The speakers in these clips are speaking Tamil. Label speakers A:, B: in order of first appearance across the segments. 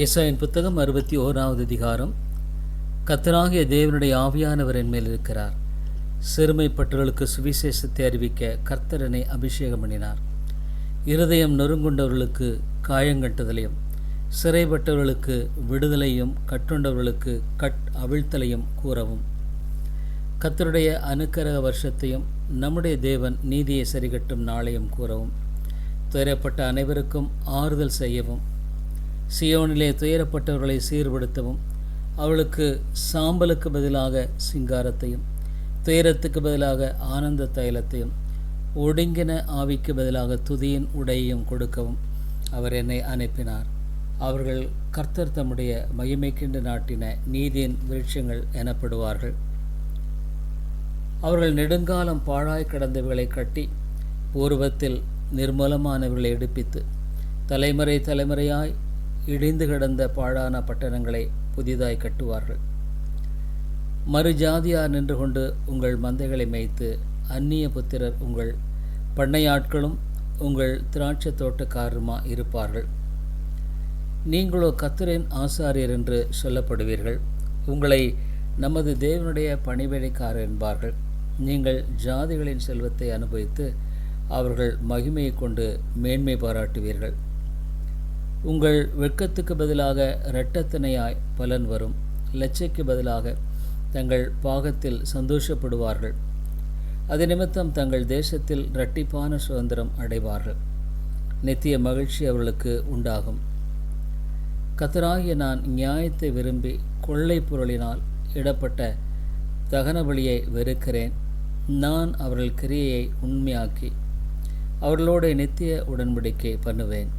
A: ஏசாயின் புத்தகம் 61வது அதிகாரம். கர்த்தராகிய தேவனுடைய ஆவியானவர் என் மேல் இருக்கிறார். சிறுமைப்பட்டவர்களுக்கு சுவிசேஷத்தை அறிவிக்க கர்த்தர் என்னை அபிஷேகம் பண்ணினார். இருதயம் நொறுங்குண்டவர்களுக்கு காயங்கட்டுதலையும், சிறைப்பட்டவர்களுக்கு விடுதலையும், கட்டுண்டவர்களுக்கு அவிழ்த்தலையும் கூறவும், கர்த்தருடைய அனுக்கிரக வருஷத்தையும் நம்முடைய தேவன் நீதியை சரிகட்டும் நாளையும் கூறவும், துயரப்பட்ட அனைவருக்கும் ஆறுதல் செய்யவும், சியோனிலே துயரப்பட்டவர்களை சீர்படுத்தவும், அவளுக்கு சாம்பலுக்கு பதிலாக சிங்காரத்தையும், துயரத்துக்கு பதிலாக ஆனந்த தைலத்தையும், ஒடுங்கின ஆவிக்கு பதிலாக துதியின் உடையையும் கொடுக்கவும் அவர் என்னை அனுப்பினார். அவர்கள் கர்த்தர் தம்முடைய மகிமைக்கென்று நாட்டின நீதியின் விருட்சங்கள் எனப்படுவார்கள். அவர்கள் நெடுங்காலம் பாழாய் கிடந்தவர்களை கட்டி, பூர்வத்தில் நிர்மூலமானவர்களை எடுப்பித்து, தலைமுறை தலைமுறையாய் இடிந்து கிடந்த பாழான பட்டணங்களை புதிதாய் கட்டுவார்கள். மறுஜாதியார் நின்று கொண்டு உங்கள் மந்தைகளை மேய்த்து, அந்நிய புத்திரர் உங்கள் பண்ணையாட்களும் உங்கள் திராட்சை தோட்டக்காரருமா இருப்பார்கள். நீங்களோ கர்த்தரின் ஆசாரியர் என்று சொல்லப்படுவீர்கள். உங்களை நமது தேவனுடைய பணிவிடைக்காரர் என்பார்கள். நீங்கள் ஜாதிகளின் செல்வத்தை அனுபவித்து அவர்கள் மகிமையை கொண்டு மேன்மை பாராட்டுவீர்கள். உங்கள் வெட்கத்துக்கு பதிலாக இரட்டத்தனையாய் பலன் வரும். லட்சைக்கு பதிலாக தங்கள் பாகத்தில் சந்தோஷப்படுவார்கள். அது நிமித்தம் தங்கள் தேசத்தில் இரட்டிப்பான சுதந்திரம் அடைவார்கள். நித்திய மகிழ்ச்சி அவர்களுக்கு உண்டாகும். கர்த்தராகிய நான் நியாயத்தை விரும்பி கொள்ளை பொருளினால் இடப்பட்ட தகன பலியை வெறுக்கிறேன். நான் அவர்கள் கிரியையை உண்மையாக்கி அவர்களோட நித்திய உடன்படிக்கை பண்ணுவேன்.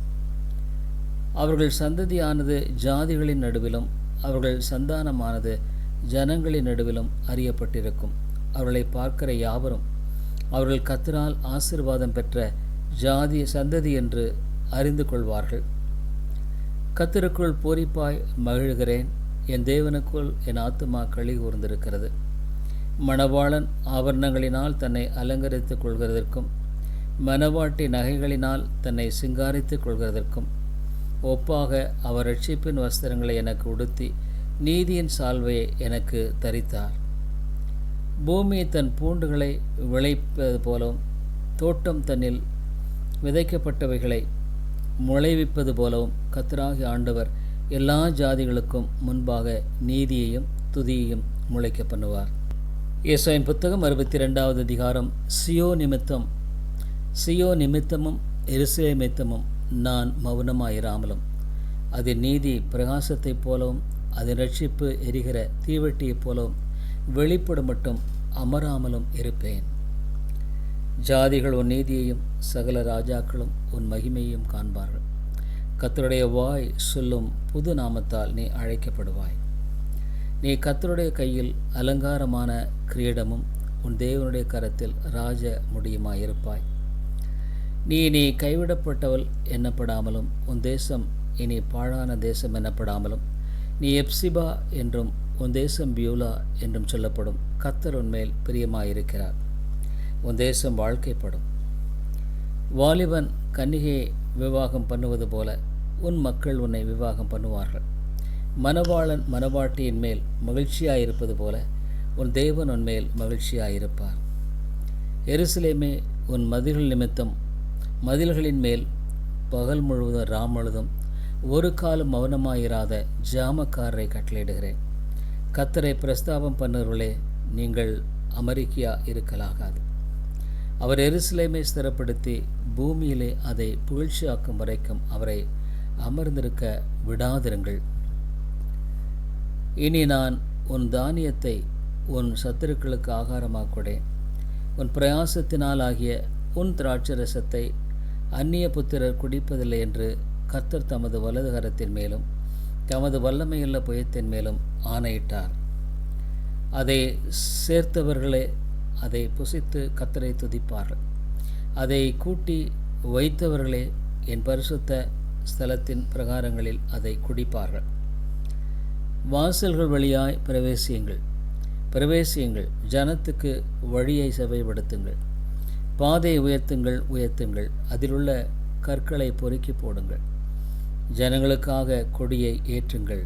A: அவர்கள் சந்ததியானது ஜாதிகளின் நடுவிலும் அவர்கள் சந்தானமானது ஜனங்களின் நடுவிலும் அறியப்பட்டிருக்கும். அவர்களை பார்க்கிற யாவரும் அவர்கள் கர்த்தரால் ஆசீர்வாதம் பெற்ற ஜாதி சந்ததி என்று அறிந்து கொள்வார்கள். கர்த்தருக்குள் பூரிப்பாய் மகிழ்கிறேன். என் தேவனுக்குள் என் ஆத்துமா களி கூர்ந்திருக்கிறது. மணவாளன் ஆபரணங்களினால் தன்னை அலங்கரித்துக் கொள்கிறதற்கும், மணவாட்டி நகைகளினால் தன்னை சிங்காரித்துக் கொள்கிறதற்கும் ஒப்பாக அவர் ரட்சிப்பின் வஸ்திரங்களை எனக்கு உடுத்தி நீதியின் சால்வையை எனக்கு தரித்தார். பூமி தன் பூண்டுகளை விளைப்பது போலவும், தோட்டம் தன்னில் விதைக்கப்பட்டவைகளை முளைவிப்பது போலவும் கர்த்தராகிய ஆண்டவர் எல்லா ஜாதிகளுக்கும் முன்பாக நீதியையும் துதியையும் முளைக்க பண்ணுவார். ஏசாயின் புத்தகம் 62வது அதிகாரம். சியோ நிமித்தமும் எருசலேம் நிமித்தமும் நான் மௌனமாயிராமலும், அதன் நீதி பிரகாசத்தைப் போலவும் அதன் ரட்சிப்பு எரிகிற தீவெட்டியைப் போலவும் வெளிப்படும் மட்டும் அமராமலும் இருப்பேன். ஜாதிகள் உன் நீதியையும் சகல ராஜாக்களும் உன் மகிமையையும் காண்பார்கள். கர்த்தருடைய வாய் சொல்லும் புது நாமத்தால் நீ அழைக்கப்படுவாய். நீ கர்த்தருடைய கையில் அலங்காரமான கிரீடமும் உன் தேவனுடைய கரத்தில் ராஜ முடியுமாயிருப்பாய். நீ கைவிடப்பட்டவள் எண்ணப்படாமலும் உன் தேசம் இனி பாழான தேசம் எனப்படாமலும், நீ எப்சிபா என்றும் உன் தேசம் பியூலா என்றும் சொல்லப்படும். கர்த்தர் உன்மேல் பிரியமாயிருக்கிறார். உன் தேசம் வாழ்க்கைப்படும். வாலிபன் கன்னிகையை விவாகம் பண்ணுவது போல உன் மக்கள் உன்னை விவாகம் பண்ணுவார்கள். மணவாளன் மணவாட்டியின் மேல் மகிழ்ச்சியாயிருப்பது போல உன் தேவன் உன்மேல் மகிழ்ச்சியாயிருப்பார். எருசலேமே, உன் மதில்கள் நிமித்தம் மதில்களின் மேல் பகல் முழுவதும் ராமழுதும் ஒரு காலம் மௌனமாயிராத ஜாமக்காரரை கட்டளையிடுகிறேன். கர்த்தரை பிரஸ்தாபம் பண்ணுவர்களே, நீங்கள் அமெரிக்கா இருக்கலாகாது. அவர் எருசலேமை ஸ்திரப்படுத்தி பூமியிலே அதை புகழ்ச்சியாக்கும் வரைக்கும் அவரை அமர்ந்திருக்க விடாதிருங்கள். இனி நான் உன் தானியத்தை உன் சத்துருக்களுக்கு ஆகாரமாக்குடேன். உன் பிரயாசத்தினால் ஆகிய உன் திராட்சரசத்தை அந்நிய புத்திரர் குடிப்பதில்லை என்று கர்த்தர் தமது வலது கரத்தின் மேலும் தமது வல்லமையுள்ள புயத்தின் மேலும் ஆணையிட்டார். அதை சேர்த்தவர்களே அதை புசித்து கர்த்தரை துதிப்பார்கள். அதை கூட்டி வைத்தவர்களே என் பரிசுத்த ஸ்தலத்தின் பிரகாரங்களில் அதை குடிப்பார்கள். வாசல்கள் வழியாய் பிரவேசியுங்கள். ஜனத்துக்கு வழியை செவைப்படுத்துங்கள். பாதையை உயர்த்துங்கள். அதிலுள்ள கற்களை பொறுக்கி போடுங்கள். ஜனங்களுக்காக கொடியை ஏற்றுங்கள்.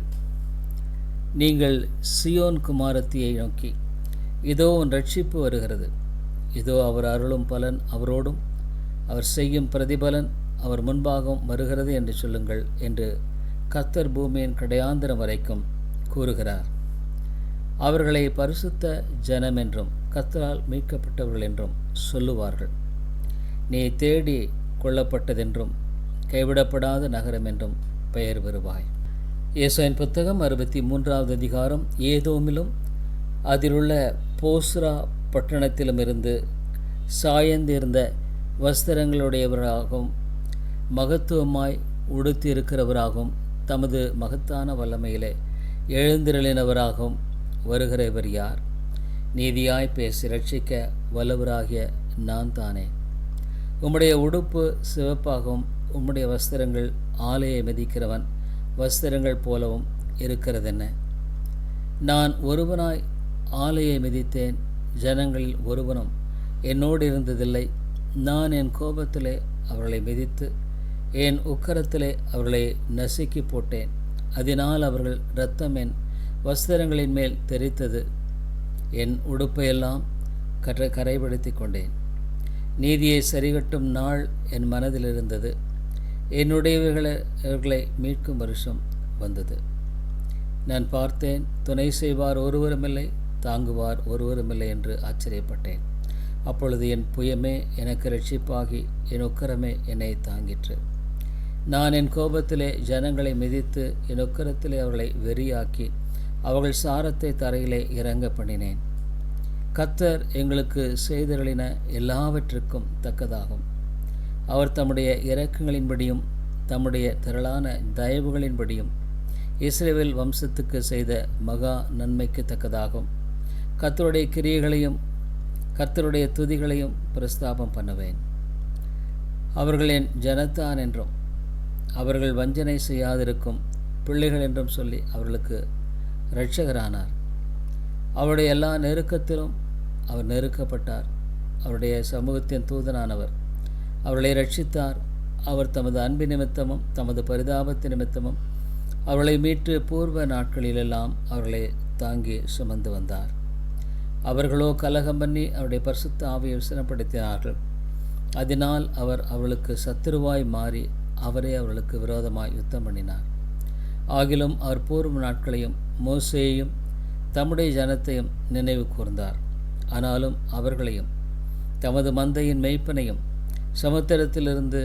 A: நீங்கள் சியோன் குமாரத்தியை நோக்கி, இதோ உன் ரட்சிப்பு வருகிறது, இதோ அவர் அருளும் பலன் அவரோடும், அவர் செய்யும் பிரதிபலன் அவர் முன்பாகவும் வருகிறது என்று சொல்லுங்கள் என்று கர்த்தர் பூமியின் கடையாந்திரம் வரைக்கும் கூறுகிறார். அவர்களை பரிசுத்த ஜனம் என்றும் கர்த்தரால் மீட்கப்பட்டவர்கள் என்றும் சொல்லுவார்கள். நீ தேடி கொள்ளப்பட்டதென்றும் கைவிடப்படாத நகரம் என்றும் பெயர் பெறுவாய். ஏசாயின் புத்தகம் 63வது அதிகாரம். ஏதோமிலும் அதிலுள்ள போஸ்ரா பட்டணத்திலும் இருந்து சாயந்திருந்த வஸ்திரங்களுடையவராகவும் மகத்துவமாய் உடுத்தியிருக்கிறவராகவும் தமது மகத்தான வல்லமையிலே எழுந்திரளினவராகவும் வருகிற இவர் யார்? நீதியாய் பேசி ரட்சிக்க வல்லவராகிய நான் தானே. உம்முடைய உடுப்பு சிவப்பாகவும் உம்முடைய வஸ்திரங்கள் ஆலையை மிதிக்கிறவன் வஸ்திரங்கள் போலவும் இருக்கிறதென்ன? நான் ஒருவனாய் ஆலையை மிதித்தேன், ஜனங்களில் ஒருவனும் என்னோடு இருந்ததில்லை. நான் என் கோபத்திலே அவர்களை மிதித்து என் உக்கரத்திலே அவர்களை நசுக்கி போட்டேன். அதனால் அவர்கள் இரத்தம் என் வஸ்திரங்களின் மேல் தெரித்தது. என் உடுப்பையெல்லாம் கரைப்படுத்தி கொண்டேன். நீதியை சரிகட்டும் நாள் என் மனதில் இருந்தது. என்னுடையவர்களை மீட்கும் வருஷம் வந்தது. நான் பார்த்தேன், துணை செய்வார் ஒருவருமில்லை, தாங்குவார் ஒருவருமில்லை என்று ஆச்சரியப்பட்டேன். அப்பொழுது என் புயமே எனக்கு இரட்சிப்பாகி என் உக்கரமே என்னை தாங்கிற்று. நான் என் கோபத்திலே ஜனங்களை மிதித்து என் உக்கரத்திலே அவர்களை வெறியாக்கி அவர்கள் சாரத்தை தரையிலே இறங்க பண்ணினேன். கர்த்தர் எங்களுக்கு செய்தருளின எல்லாவற்றிற்கும் தக்கதாகும். அவர் தம்முடைய இரக்கங்களின்படியும் தம்முடைய திரளான தயவுகளின்படியும் இஸ்ரவேல் வம்சத்துக்கு செய்த மகா நன்மைக்கு தக்கதாகும். கர்த்தருடைய கிரியைகளையும் கர்த்தருடைய துதிகளையும் பிரஸ்தாபம் பண்ணுவேன். அவர்கள் என் ஜனத்தான் என்றும் அவர்கள் வஞ்சனை செய்யாதிருக்கும் பிள்ளைகள் என்றும் சொல்லி அவர்களுக்கு இரட்சகரானார். அவருடைய எல்லா நெருக்கத்திலும் அவர் நெருக்கப்பட்டார். அவருடைய சமூகத்தின் தூதனானவர் அவர்களை ரட்சித்தார். அவர் தமது அன்பு நிமித்தமும் தமது பரிதாபத்து நிமித்தமும் அவர்களை மீட்டு பூர்வ நாட்களிலெல்லாம் அவர்களை தாங்கி சுமந்து வந்தார். அவர்களோ கலகம் பண்ணி அவருடைய பரிசுத்த ஆவியை விசனப்படுத்தினார்கள். அதனால் அவர் அவர்களுக்கு சத்துருவாய் மாறி அவரே அவர்களுக்கு விரோதமாய் யுத்தம் பண்ணினார். ஆகிலும் அவர் பூர்வ நாட்களையும் மோசேயையும் தம்முடைய ஜனத்தையும் நினைவு கூர்ந்தார். ஆனாலும் அவர்களையும் தமது மந்தையின் மெய்ப்பனையும் சமுத்திரத்திலிருந்து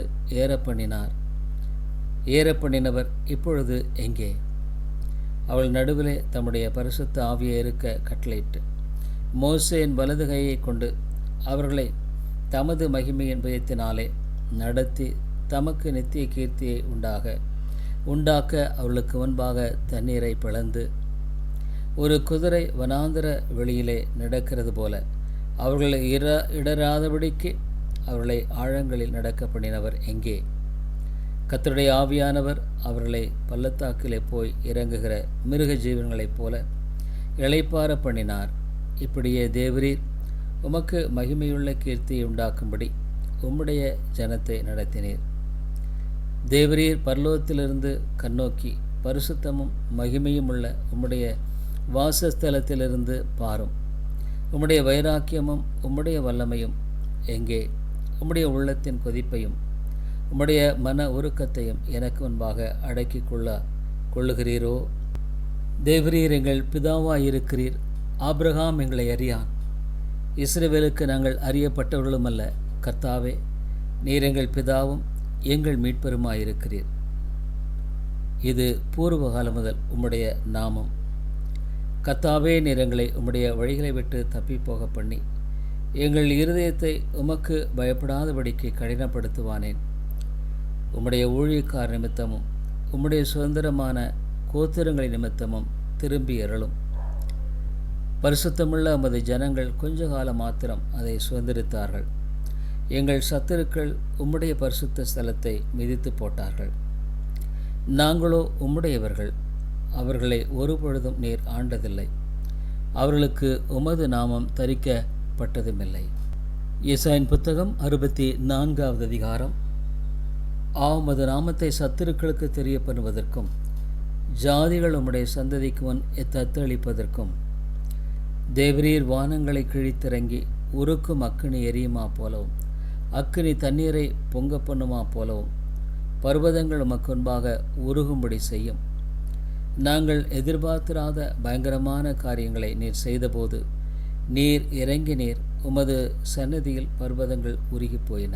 A: ஏறப்பண்ணினவர் இப்பொழுது எங்கே? அவள் நடுவிலே தம்முடைய பரிசுத்த ஆவியை இருக்க கட்டளையிட்டு மோசேயின் வலது கையை கொண்டு அவர்களை தமது மகிமையின் பயத்தினாலே நடத்தி தமக்கு நித்திய கீர்த்தியை உண்டாக்க அவர்களுக்கு முன்பாக தண்ணீரை பிளந்து ஒரு குதிரை வனாந்தர வெளியிலே நடக்கிறது போல அவர்களை இடராதபடிக்கு அவர்களை ஆழங்களில் நடக்க பண்ணினவர் எங்கே? கர்த்தருடைய ஆவியானவர் அவர்களை பள்ளத்தாக்கிலே போய் இறங்குகிற மிருக ஜீவன்களைப் போல இளைப்பார பண்ணினார். இப்படியே தேவரீர் உமக்கு மகிமையுள்ள கீர்த்தியை உண்டாக்கும்படி உம்முடைய ஜனத்தை நடத்தினீர். தேவரீர் பரலோகத்திலிருந்து கண்ணோக்கி பரிசுத்தமும் மகிமையும் உள்ள உம்முடைய வாசஸ்தலத்திலிருந்து பாரும். உம்முடைய வைராக்கியமும் உம்முடைய வல்லமையும் எங்கே? உம்முடைய உள்ளத்தின் கொதிப்பையும் உம்முடைய மன உருக்கத்தையும் எனக்கு முன்பாக அடக்கி கொள்ளுகிறீரோ? தேவரீர் எங்கள் பிதாவாயிருக்கிறீர். ஆபிரகாம் எங்களை அறியான். இஸ்ரவேலுக்கு நாங்கள் அறியப்பட்டவர்களும் அல்ல. கர்த்தாவே, நீர் எங்கள் பிதாவும் எங்கள் மீட்பெருமாயிருக்கிறீர். இது பூர்வகாலம் முதல் உம்முடைய நாமம். கர்த்தாவே, நீர் எங்களை உம்முடைய வழிகளை விட்டு தப்பிப்போக பண்ணி எங்கள் இருதயத்தை உமக்கு பயப்படாதபடிக்கு கடினப்படுத்துவானேன். உம்முடைய ஊழியக்கார நிமித்தமும் உம்முடைய சுதந்திரமான கோத்திரங்களின் நிமித்தமும் திரும்பி அருளும். பரிசுத்தமுள்ள உமது ஜனங்கள் கொஞ்ச காலம் மாத்திரம் அதை சுதந்திரித்தார்கள். எங்கள் சத்துருக்கள் உம்முடைய பரிசுத்த ஸ்தலத்தை மிதித்து போட்டார்கள். நாங்களோ உம்முடையவர்கள். அவர்களை ஒரு பொழுதும் நீர் ஆண்டதில்லை. அவர்களுக்கு உமது நாமம் தரிக்கப்பட்டதுமில்லை. ஏசாயின் புத்தகம் 64வது அதிகாரம். உமது நாமத்தை சத்துருக்களுக்கு தெரியப்படுவதற்கும் ஜாதிகள் உம்முடைய சந்ததிக்கு முன் தத்தளிப்பதற்கும் தேவரீர் வானங்களை கிழித்திறங்கி உருக்கும் அக்கினி எரியுமா போலவும் அக்கினி தண்ணீரை பொங்க பண்ணுமா போலவும் பர்வதங்கள் உமக்கு முன்பாக உருகும்படி செய்யும். நாங்கள் எதிர்பார்த்திராத பயங்கரமான காரியங்களை நீர் செய்தபோது நீர் இறங்கினீர். உமது சன்னதியில் பர்வதங்கள் உருகி போயின.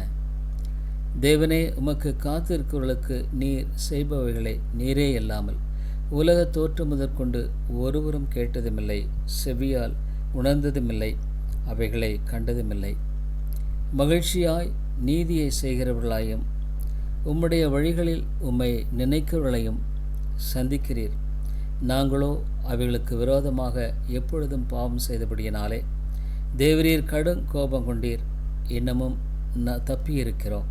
A: தேவனே, உமக்கு காத்திருக்கிறவர்களுக்கு நீர் செய்பவைகளை நீரே இல்லாமல் உலக தோற்றம் முதற்கொண்டு ஒருவரும் கேட்டதுமில்லை, செவியால் உணர்ந்ததுமில்லை, அவைகளை கண்டதுமில்லை. மகிழ்ச்சியாய் நீதியை செய்கிறவர்களாயும் உம்முடைய வழிகளில் உம்மை நினைக்கிறவர்களையும் சந்திக்கிறீர். நாங்களோ அவைகளுக்கு விரோதமாக எப்பொழுதும் பாவம் செய்தபடியினாலே தேவரீர் கடும் கோபம் கொண்டீர். இன்னமும் தப்பியிருக்கிறோம்.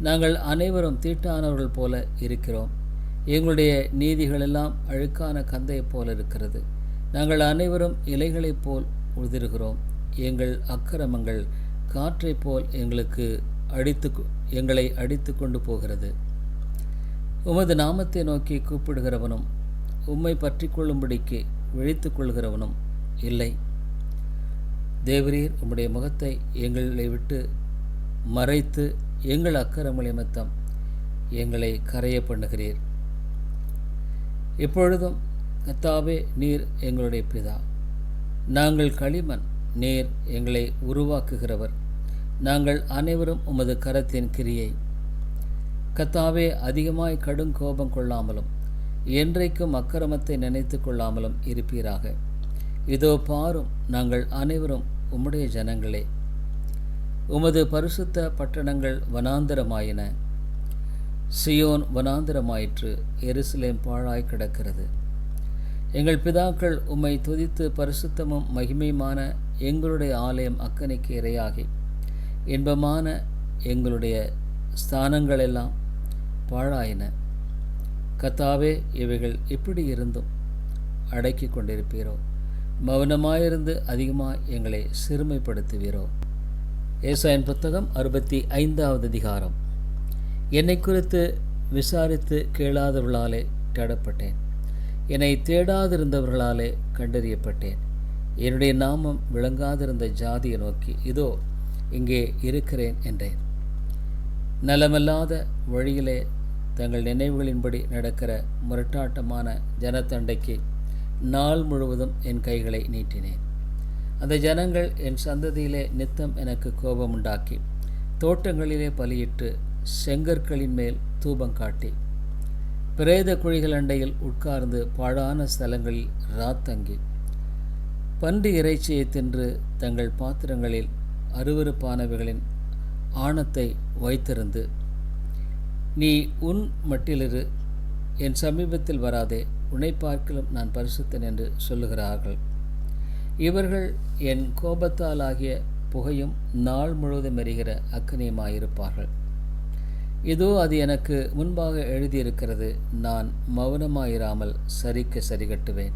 A: நாங்கள் அனைவரும் தீட்டானவர்கள் போல இருக்கிறோம். எங்களுடைய நீதிகளெல்லாம் அழுக்கான கந்தையைப் போல இருக்கிறது. நாங்கள் அனைவரும் இலைகளைப் போல் உதிர்கிறோம். எங்கள் அக்கிரமங்கள் காற்றைப் போல் எங்களை அடித்து கொண்டு போகிறது. உமது நாமத்தை நோக்கி கூப்பிடுகிறவனும் உம்மை பற்றி கொள்ளும்படிக்கு விழித்து கொள்கிறவனும் இல்லை. தேவரீர் உம்முடைய முகத்தை எங்களை விட்டு மறைத்து எங்கள் அக்கிரம நிமித்தம் எங்களை கரைய பண்ணுகிறீர். இப்பொழுதும் கர்த்தாவே, நீர் எங்களுடைய பிதா, நாங்கள் களிமண், நீர் எங்களை உருவாக்குகிறவர். நாங்கள் அனைவரும் உமது கரத்தின் கிரியை. கர்த்தாவே, அதிகமாய் கடும் கோபம் கொள்ளாமலும் என்றைக்கும் அக்கிரமத்தை நினைத்து கொள்ளாமலும் இருப்பீராக. இதோ பாரும், நாங்கள் அனைவரும் உம்முடைய ஜனங்களே. உமது பரிசுத்த பட்டணங்கள் வனாந்தரமாயின. சியோன் வனாந்தரமாயிற்று, எருசலேம் பாழாய் கிடக்கிறது. எங்கள் பிதாக்கள் உம்மை துதித்து பரிசுத்தமும் மகிமையுமான எங்களுடைய ஆலயம் அக்கனிக்கு இரையாகி இன்பமான எங்களுடைய ஸ்தானங்களெல்லாம் பாழாயின. கர்த்தாவே, இவைகள் இப்படி இருந்தும் அடக்கி கொண்டிருப்பீரோ? மௌனமாயிருந்து அதிகமாக எங்களை சிறுமைப்படுத்துவீரோ? ஏசாயின் புத்தகம் 65வது அதிகாரம். என்னை குறித்து விசாரித்து கேளாதவர்களாலே தேடப்பட்டேன். என்னை தேடாதிருந்தவர்களாலே கண்டறியப்பட்டேன். என்னுடைய நாமம் விளங்காதிருந்த ஜாதியை நோக்கி, இதோ இங்கே இருக்கிறேன் என்றேன். நலமல்லாத வழியிலே தங்கள் நினைவுகளின்படி நடக்கிற முரட்டாட்டமான ஜனத்தண்டைக்கு நாள் முழுவதும் என் கைகளை நீட்டினேன். அந்த ஜனங்கள் என் சந்ததியிலே நித்தம் எனக்கு கோபம் உண்டாக்கி தோட்டங்களிலே பலியிட்டு செங்கற்களின் மேல் தூபம் காட்டி பிரேத குழிகள் அண்டையில் உட்கார்ந்து பாழான ஸ்தலங்களில் ராத்தங்கி பன்றி இறைச்சியை தின்று தங்கள் பாத்திரங்களில் அருவருப்பானவைகளின் ஆணத்தை வைத்திருந்து, நீ உன் மட்டிலிரு, என் சமீபத்தில் வராதே, உன்னை பார்க்கிலும் நான் பரிசுத்தன் என்று சொல்லுகிறார்கள். இவர்கள் என் கோபத்தால் ஆகிய புகையும் நாள் முழுவதும் எரிகிற அக்கினியுமாயிருப்பார்கள். இதோ அது எனக்கு முன்பாக எழுதியிருக்கிறது. நான் மௌனமாயிராமல் சரிக்க சரிகட்டுவேன்.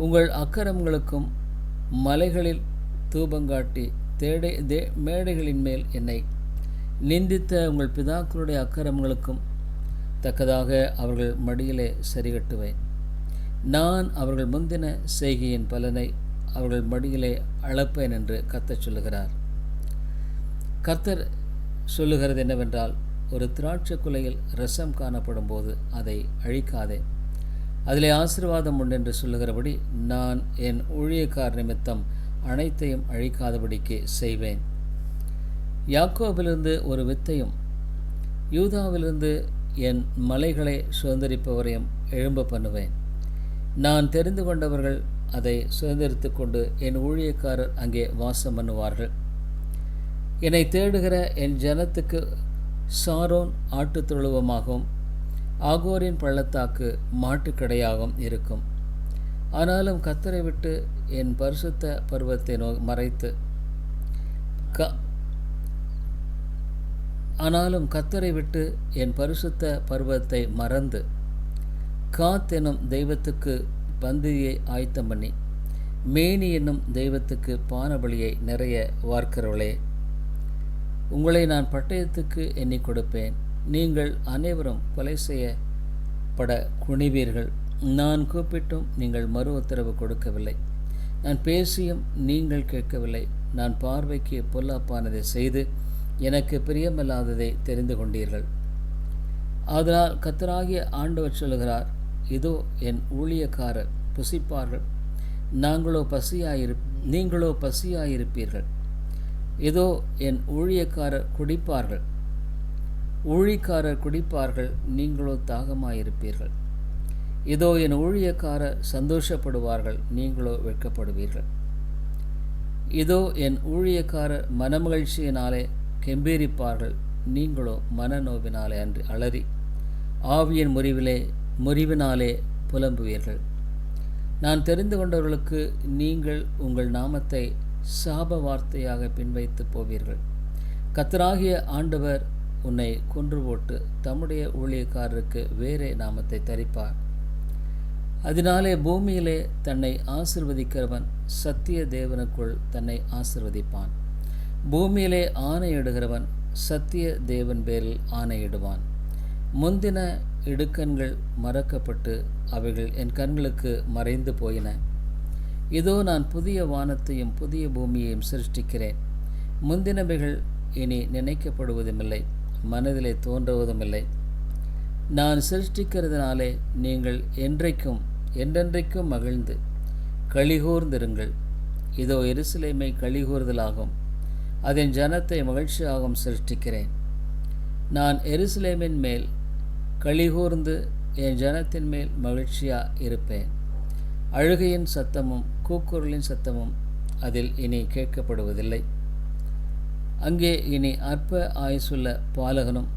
A: உங்கள் அக்கிரமங்களுக்கும் மலைகளில் தூபங்காட்டி மேடைகளின் மேல் என்னை நிந்தித்த உங்கள் பிதாக்களுடைய அக்கிரமங்களுக்கும் தக்கதாக அவர்கள் மடியிலே சரிகட்டுவேன். நான் அவர்கள் முந்தின செய்கையின் பலனை அவர்கள் மடியிலே அளப்பேன் என்று கர்த்தர் சொல்லுகிறார். கர்த்தர் சொல்லுகிறது என்னவென்றால், ஒரு திராட்சை குலையில் ரசம் காணப்படும் போது அதை அழிக்காதே, அதிலே ஆசீர்வாதம் உண்டு என்று சொல்லுகிறபடி நான் என் ஊழியக்கார் நிமித்தம் அனைத்தையும் அழிக்காதபடிக்கு செய்வேன். யாக்கோபிலிருந்து ஒரு வித்தையும் யூதாவிலிருந்து என் மலைகளை சுதந்திரிப்பவரையும் எழும்ப பண்ணுவேன். நான் தெரிந்து கொண்டவர்கள் அதை சுதந்திரித்து கொண்டு என் ஊழியக்காரர் அங்கே வாசம் பண்ணுவார்கள். என்னை தேடுகிற என் ஜனத்துக்கு சாரோன் ஆட்டுத் தொழுவமாகவும் ஆகோரின் பள்ளத்தாக்கு மாட்டுக்கடையாகவும் இருக்கும். ஆனாலும் கர்த்தரை விட்டு என் பரிசுத்த பர்வத்தை மறைத்து மறந்து காத் என்னும் தெய்வத்துக்கு பந்தியை ஆயத்தம் பண்ணி மேனி என்னும் தெய்வத்துக்கு பானபலியை நிறைய வார்க்கிறவளே, உங்களை நான் பட்டயத்துக்கு எண்ணிக் கொடுப்பேன். நீங்கள் அனைவரும் கொலை செய்யப்பட குனிவீர்கள். நான் கூப்பிட்டும் நீங்கள் மறு உத்தரவு கொடுக்கவில்லை. நான் பேசியும் நீங்கள் கேட்கவில்லை. நான் பார்வைக்கு பொல்லாப்பானதை செய்து எனக்கு பிரியமில்லாததை தெரிந்து கொண்டீர்கள். அதனால் கர்த்தராகிய ஆண்டவர் சொல்லுகிறார், இதோ என் ஊழியக்காரர் புசிப்பார்கள், நீங்களோ பசியாயிருப்பீர்கள். இதோ என் ஊழியக்காரர் குடிப்பார்கள், நீங்களோ தாகமாயிருப்பீர்கள். இதோ என் ஊழியக்காரர் சந்தோஷப்படுவார்கள், நீங்களோ வெட்கப்படுவீர்கள். இதோ என் ஊழியக்காரர் மனமகிழ்ச்சியினாலே கெம்பீரிப்பார்கள், நீங்களோ மனநோவினாலே அன்று அலறி ஆவியின் முறிவினாலே புலம்புவீர்கள். நான் தெரிந்து கொண்டவர்களுக்கு நீங்கள் உங்கள் நாமத்தை சாப வார்த்தையாக பின்வைத்து போவீர்கள். கர்த்தராகிய ஆண்டவர் உன்னை கொன்று போட்டு தம்முடைய ஊழியக்காரருக்கு வேறே நாமத்தை தரிப்பார். அதனாலே பூமியிலே தன்னை ஆசீர்வதிக்கிறவன் சத்திய தேவனுக்குள் தன்னை ஆசீர்வதிப்பான். பூமியிலே ஆணையிடுகிறவன் சத்திய தேவன் பேரில் ஆணையிடுவான். முந்தின இடுக்கண்கள் மறக்கப்பட்டு அவைகள் என் கண்களுக்கு மறைந்து போயின. இதோ நான் புதிய வானத்தையும் புதிய பூமியையும் சிருஷ்டிக்கிறேன். முந்தினவைகள் இனி நினைக்கப்படுவதுமில்லை, மனதிலே தோன்றுவதுமில்லை. நான் சிருஷ்டிக்கிறதுனாலே நீங்கள் என்றென்றைக்கும் மகிழ்ந்து களிகூர்ந்திருங்கள். இதோ எருசலேமை களிகூர்தலாகும், அதன் ஜனத்தை மகிழ்ச்சியாகவும் சிருஷ்டிக்கிறேன். நான் எருசலேமின் மேல் களிகூர்ந்து என் ஜனத்தின் மேல் மகிழ்ச்சியாக இருப்பேன். அழுகையின் சத்தமும் கூக்குரலின் சத்தமும் அதில் இனி கேட்கப்படுவதில்லை. அங்கே இனி அற்ப ஆயுசுள்ள பாலகனும்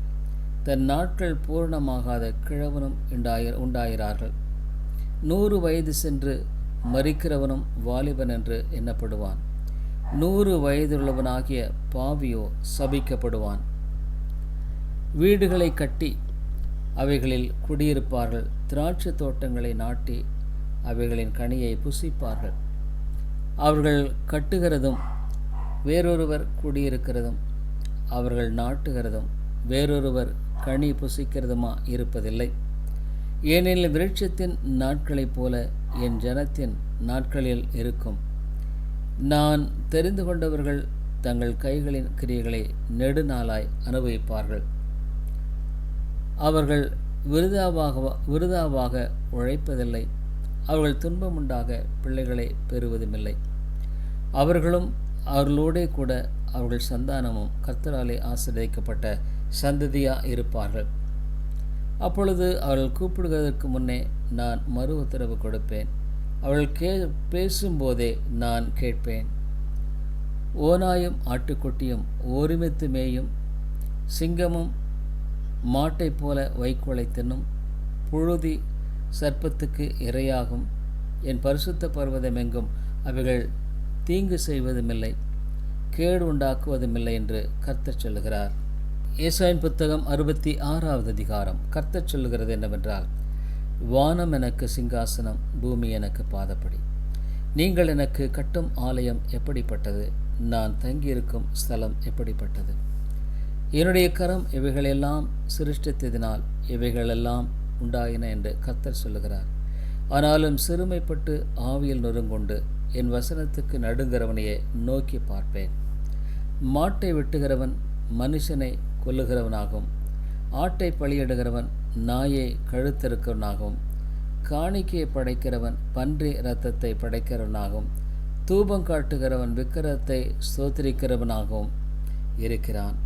A: தன் நாட்கள் பூரணமாகாத கிழவனும் உண்டாயிரார்கள். 100 வயது சென்று மரிக்கிறவனும் வாலிபன் என்று எண்ணப்படுவான். 100 வயதுள்ளவனாகிய பாவியோ சபிக்கப்படுவான். வீடுகளை கட்டி அவைகளில் குடியிருப்பார்கள். திராட்சை தோட்டங்களை நாட்டி அவைகளின் கனியை புசிப்பார்கள். அவர்கள் கட்டுகிறதும் வேறொருவர் குடியிருக்கிறதும் அவர்கள் நாட்டுகிறதும் வேறொருவர் கனி புசிக்கிறதுமா இருப்பதில்லை. ஏனெனில் விருட்சத்தின் நாட்களைப் போல என் ஜனத்தின் நாட்களில் இருக்கும். நான் தெரிந்து கொண்டவர்கள் தங்கள் கைகளின் கிரியைகளை நெடுநாளாய் அனுபவிப்பார்கள். அவர்கள் விருதாவாக உழைப்பதில்லை. அவர்கள் துன்பமுண்டாக பிள்ளைகளை பெறுவதுமில்லை. அவர்களும் அவர்களோடே கூட அவர்கள் சந்தானமும் கர்த்தராலே ஆசீர்வதிக்கப்பட்ட சந்ததியாக இருப்பார்கள். அப்பொழுது அவர்கள் கூப்பிடுவதற்கு முன்னே நான் மறு உத்தரவு கொடுப்பேன். அவர்கள் பேசும்போதே நான் கேட்பேன். ஓநாயும் ஆட்டுக்குட்டியும் ஒருமித்து மேயும், சிங்கமும் மாட்டைப் போல வைக்கோலை தின்னும், புழுதி சர்ப்பத்துக்கு இரையாகும். என் பரிசுத்த பர்வதமெங்கும் அவைகள் தீங்கு செய்வதுமில்லை, கேடு உண்டாக்குவதுமில்லை என்று கர்த்தர் சொல்லுகிறார். ஏசாயின் புத்தகம் 66வது அதிகாரம். கர்த்தர் சொல்லுகிறது என்னவென்றால், வானம் எனக்கு சிங்காசனம், பூமி எனக்கு பாதப்படி. நீங்கள் எனக்கு கட்டும் ஆலயம் எப்படிப்பட்டது, நான் தங்கியிருக்கும் ஸ்தலம் எப்படிப்பட்டது. என்னுடைய கரம் இவைகளெல்லாம் சிருஷ்டித்ததினால் இவைகளெல்லாம் உண்டாயின என்று கர்த்தர் சொல்லுகிறார். ஆனாலும் சிறுமைப்பட்டு ஆவியில் நொறுங்கொண்டு என் வசனத்துக்கு நடுங்கிறவனையே நோக்கி பார்ப்பேன். மாட்டை வெட்டுகிறவன் மனுஷனை கொல்லுகிறவனாகவும், ஆட்டை பலியிடுகிறவன் நாயை கழுத்தறுக்கிறவனாகவும், காணிக்கையை படைக்கிறவன் பன்றி இரத்தத்தை படைக்கிறவனாகவும், தூபம் காட்டுகிறவன் விக்கிரகத்தை ஸ்தோத்திரிக்கிறவனாகவும் இருக்கிறான்.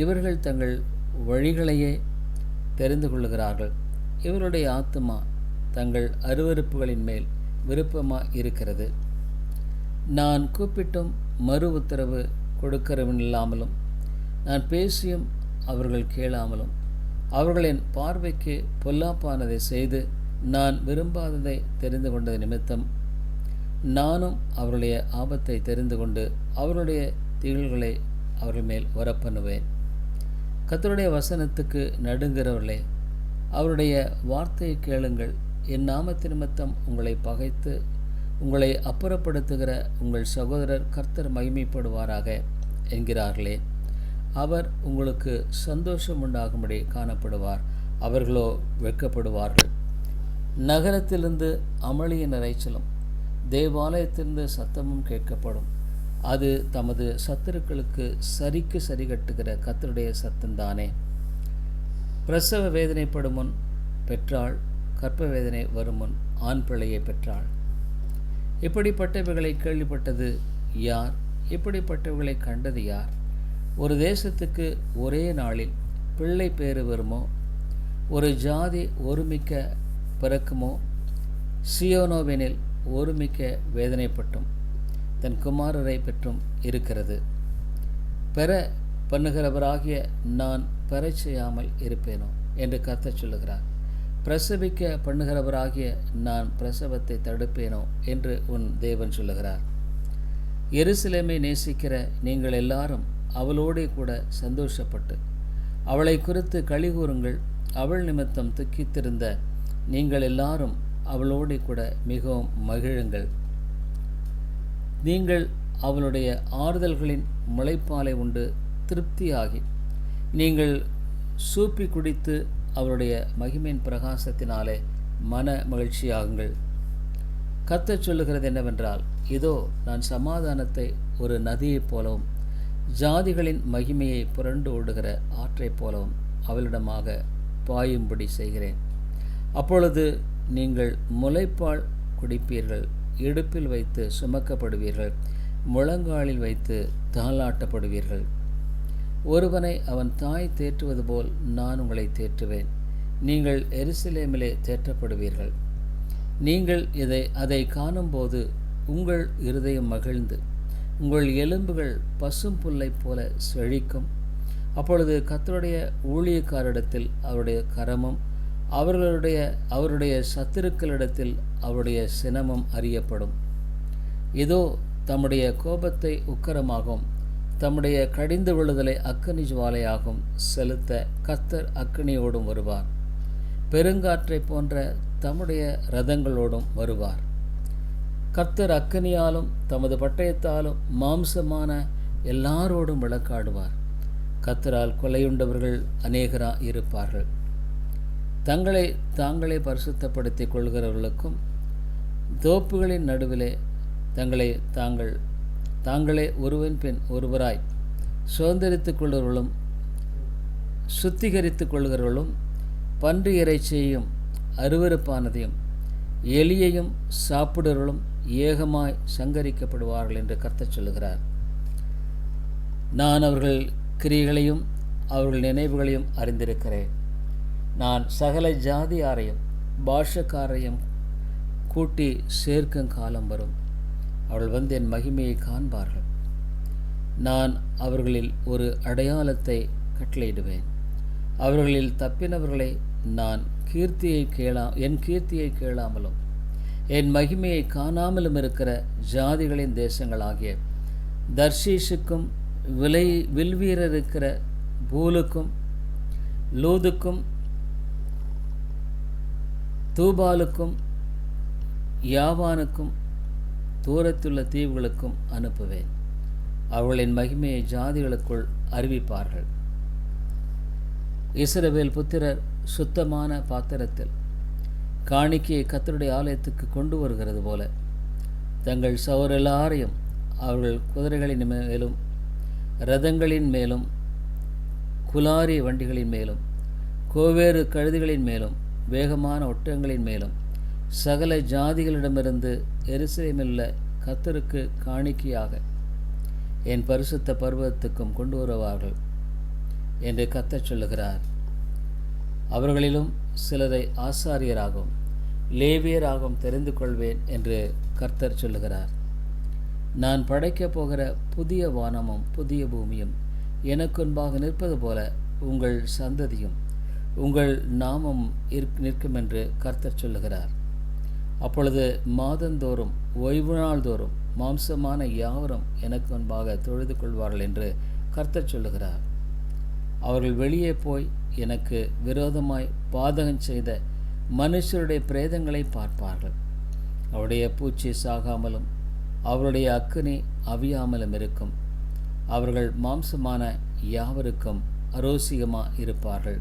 A: இவர்கள் தங்கள் வழிகளையே தெரிந்து கொள்ளுகிறார்கள். இவருடைய ஆத்துமா தங்கள் அருவருப்புகளின் மேல் விருப்பமாக இருக்கிறது. நான் கூப்பிட்டும் மறு உத்தரவு கொடுக்கிறவனில்லாமலும், நான் பேசியும் அவர்கள் கேளாமலும், அவர்களின் பார்வைக்கு பொல்லாப்பானதை செய்து நான் விரும்பாததை தெரிந்து கொண்டது நிமித்தம் நானும் அவருடைய ஆபத்தை தெரிந்து கொண்டு அவருடைய திகழ்களை அவர்கள் மேல் வரப்பண்ணுவேன். கர்த்தருடைய வசனத்துக்கு நடுங்கிறவர்களே, அவருடைய வார்த்தையை கேளுங்கள். என் நாமத்து நிமித்தம் உங்களை பகைத்து உங்களை அப்புறப்படுத்துகிற உங்கள் சகோதரர் கர்த்தர் மகிமைப்படுவாராக என்கிறார்களே. அவர் உங்களுக்கு சந்தோஷம் உண்டாகும்படி காணப்படுவார், அவர்களோ வெட்கப்படுவார்கள். நகரத்திலிருந்து அமளியின் இரைச்சலும் தேவாலயத்திலிருந்து சத்தமும் கேட்கப்படும். அது தமது சத்துருக்களுக்கு சரிக்கு சரி கட்டுகிற கர்த்தருடைய சத்தம்தானே. பிரசவ வேதனைப்படும் முன் பெற்றாள், கற்ப வேதனை வரும் முன் ஆண் பிள்ளையை பெற்றாள். இப்படிப்பட்டவைகளை கேள்விப்பட்டது யார்? இப்படிப்பட்டவைகளை கண்டது யார்? ஒரு தேசத்துக்கு ஒரே நாளில் பிள்ளை பேறு வருமோ? ஒரு ஜாதி ஒருமிக்க பிறக்குமோ? சியோனோவெனில் ஒருமிக்க வேதனைப்பட்டும் தன் குமாரரை பெற்றும் இருக்கிறது. பெற பண்ணுகிறவராகிய நான் பெறச் செய்யாமல் இருப்பேனோ என்று கர்த்தர் சொல்லுகிறார். பிரசவிக்க பண்ணுகிறவராகிய நான் பிரசவத்தை தடுப்பேனோ என்று உன் தேவன் சொல்லுகிறார். எருசலேமை நேசிக்கிற நீங்கள் எல்லாரும் அவளோடே கூட சந்தோஷப்பட்டு அவளை குறித்து களிகூறுங்கள். அவள் நிமித்தம் துக்கித்திருந்த நீங்கள் எல்லாரும் அவளோடே கூட மிகவும் மகிழுங்கள். நீங்கள் அவளுடைய ஆறுதல்களின் முளைப்பாலை உண்டு திருப்தியாகி நீங்கள் சூப்பி குடித்து அவருடைய மகிமையின் பிரகாசத்தினாலே மன மகிழ்ச்சியாகுங்கள். கர்த்தர் சொல்லுகிறது என்னவென்றால், இதோ நான் சமாதானத்தை ஒரு நதியைப் போலவும் ஜாதிகளின் மகிமையை புரண்டு ஓடுகிற ஆற்றைப் போலவும் அவளிடமாக பாயும்படி செய்கிறேன். அப்பொழுது நீங்கள் முளைப்பால் குடிப்பீர்கள், இடுப்பில் வைத்து சுமக்கப்படுவீர்கள், முழங்காலில் வைத்து தாளாட்டப்படுவீர்கள். ஒருவனை அவன் தாய் தேற்றுவது போல் நான் உங்களை தேற்றுவேன். நீங்கள் எருசலேமிலே தேற்றப்படுவீர்கள். நீங்கள் அதை காணும்போது உங்கள் இருதயம் மகிழ்ந்து உங்கள் எலும்புகள் பசும் புல்லைப் போல செழிக்கும். அப்பொழுது கர்த்தருடைய ஊழியக்காரிடத்தில் அவருடைய கரமும் அவருடைய சத்துருக்களிடத்தில் அவருடைய சினமும் அறியப்படும். இதோ தம்முடைய கோபத்தை உக்கிரமாகவும் தம்முடைய கடிந்து விழுதலை அக்கினி ஜுவாலையாகவும் செலுத்த கர்த்தர் அக்கினியோடும் வருவார். பெருங்காற்றை போன்ற தம்முடைய இரதங்களோடும் வருவார். கர்த்தர் அக்கினியாலும் தமது பட்டயத்தாலும் மாம்சமான எல்லாரோடும் வழக்காடுவார். கர்த்தரால் கொலையுண்டவர்கள் அநேகராக இருப்பார்கள். தங்களை தாங்களே பரிசுத்தப்படுத்திக் கொள்கிறவர்களுக்கும் தோப்புகளின் நடுவிலே தாங்களே ஒருவன் பின் ஒருவராய் சுதந்திரித்துக் கொள்கிறவர்களும் சுத்திகரித்துக் கொள்கிறவர்களும் பன்றி இறைச்சியையும் அருவருப்பானதையும் எலியையும் சாப்பிடுவர்களும் ஏகமாய் சங்கரிக்கப்படுவார்கள் என்று கர்த்தர் சொல்லுகிறார். நான் அவர்கள் கிரியைகளையும் அவர்கள் நினைவுகளையும் அறிந்திருக்கிறேன். நான் சகல ஜாதியாரையும் பாஷக்காரையும் கூட்டி சேர்க்கும் காலம் வரும். அவர்கள் வந்து என் மகிமையை காண்பார்கள். நான் அவர்களில் ஒரு அடையாளத்தை கட்டளையிடுவேன். அவர்களில் தப்பினவர்களை நான் என் கீர்த்தியை கேளாமலும் என் மகிமையை காணாமலும் இருக்கிற ஜாதிகளின் தேசங்களாகிய தர்ஷீஷுக்கும் வில்வீரர் இருக்கிற பூலுக்கும் லூதுக்கும் தூபாலுக்கும் யாவானுக்கும் தூரத்துள்ள தீவுகளுக்கும் அனுப்புவேன். அவர்களின் மகிமையை ஜாதிகளுக்குள் அறிவிப்பார்கள். இஸ்ரவேல் புத்திரர் சுத்தமான பாத்திரத்தில் காணிக்கையை கர்த்தருடைய ஆலயத்துக்கு கொண்டு வருகிறது போல தங்கள் சகோதரர் எல்லாரையும் அவர்கள் குதிரைகளின் மேலும் இரதங்களின் மேலும் குலாரி வண்டிகளின் மேலும் கோவேறு கழுதைகளின் மேலும் வேகமான ஒட்டகங்களின் மேலும் சகல ஜாதிகளிடமிருந்து எருசலேமிலுள்ள கர்த்தருக்கு காணிக்கையாக என் பரிசுத்த பர்வதத்துக்கும் கொண்டு வருவார்கள் என்று கர்த்தர் சொல்லுகிறார். அவர்களிலும் சிலரை ஆசாரியராகவும் லேவியராகவும் தெரிந்து கொள்வேன் என்று கர்த்தர் சொல்லுகிறார். நான் படைக்கப் போகிற புதிய வானமும் புதிய பூமியும் எனக்கு முன்பாக நிற்பது போல உங்கள் சந்ததியும் உங்கள் நாமம் நிற்கும் என்று கர்த்தர் சொல்லுகிறார். அப்பொழுது மாதந்தோறும் ஓய்வு நாள் தோறும் மாம்சமான யாவரும் எனக்கு முன்பாக தொழுது கொள்வார்கள் என்று கர்த்தர் சொல்லுகிறார். அவர்கள் வெளியே போய் எனக்கு விரோதமாய் பாதகம் செய்த மனுஷருடைய பிரேதங்களை பார்ப்பார்கள். அவருடைய பூச்சி சாகாமலும் அவருடைய அக்கினி அவியாமலும் இருக்கும். அவர்கள் மாம்சமான யாவருக்கும் அரோசிகமாக இருப்பார்கள்.